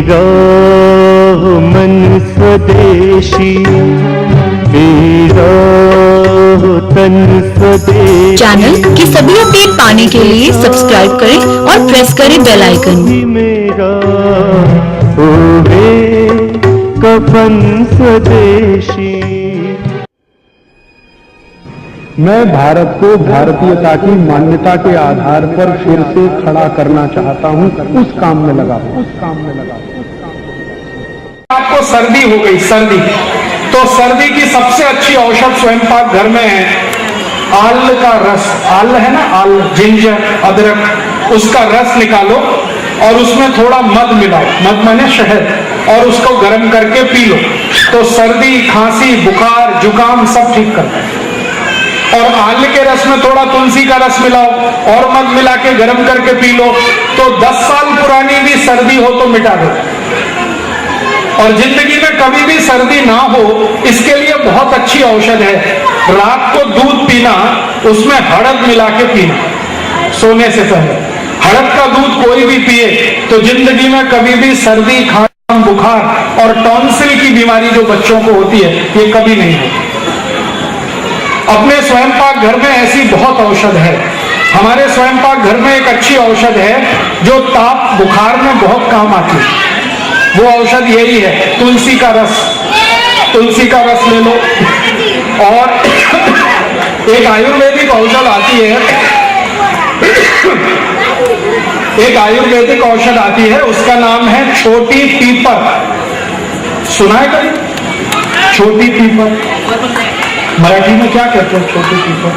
मेरा मन स्वदेशी, मेरा तन स्वदेशी। चैनल की सभी अपडेट पाने के लिए सब्सक्राइब करें और प्रेस करें बेल आइकन। मेरा ओहे कफन स्वदेशी। मैं भारत को भारतीयता की मान्यता के आधार पर फिर से खड़ा करना चाहता हूं, उस काम में लगा हूं। आपको सर्दी हो गई, सर्दी, तो सर्दी की सबसे अच्छी औषध स्वयं पाक घर में है आल का रस। आल है ना, आल, जिंजर, अदरक, उसका रस निकालो और उसमें थोड़ा मध मिलाओ, मध माने शहद, और उसको गर्म करके पी लो तो सर्दी, खांसी, बुखार, जुकाम सब ठीक करता है। और आल के रस में थोड़ा तुलसी का रस मिलाओ और मध मिला के गर्म करके पी लो तो 10 साल पुरानी भी सर्दी हो तो मिटा दो। और जिंदगी में कभी भी सर्दी ना हो, इसके लिए बहुत अच्छी औषध है। रात को दूध पीना, उसमें हड़द मिला के पीना सोने से पहले। हड़द का दूध कोई भी पिए तो जिंदगी में कभी भी सर्दी, खांसी, बुखार और टॉन्सिल की बीमारी जो बच्चों को होती है, ये कभी नहीं होती। अपने स्वयं पाक घर में ऐसी बहुत औषध है। हमारे स्वयं पाक घर में एक अच्छी औषध है जो ताप, बुखार में बहुत काम आती है। वो औषध यही है, तुलसी का रस। तुलसी का रस ले लो। और एक आयुर्वेदिक औषध आती है, एक आयुर्वेदिक औषध आती है, उसका नाम है छोटी पीपर। सुना है कभी? छोटी पीपर मराठी में क्या कहते हैं? छोटी पीपर,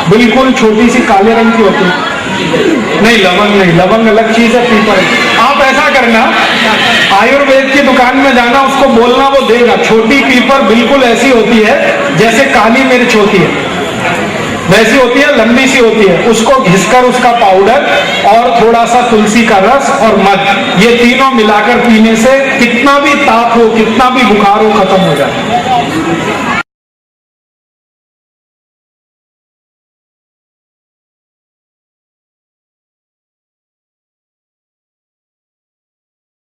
बिल्कुल छोटी सी काले रंग की होती है। नहीं, लवंग नहीं, लवंग अलग चीज है, पीपर। आप ऐसा करना, आयुर्वेद की दुकान में जाना, उसको बोलना, वो देगा। छोटी पीपर बिल्कुल ऐसी होती है जैसे काली मिर्च होती है, वैसी होती है, लंबी सी होती है। उसको घिसकर उसका पाउडर और थोड़ा सा तुलसी का रस और मध, ये तीनों मिलाकर पीने से कितना भी ताप हो, कितना भी बुखार हो, खत्म हो जाता है।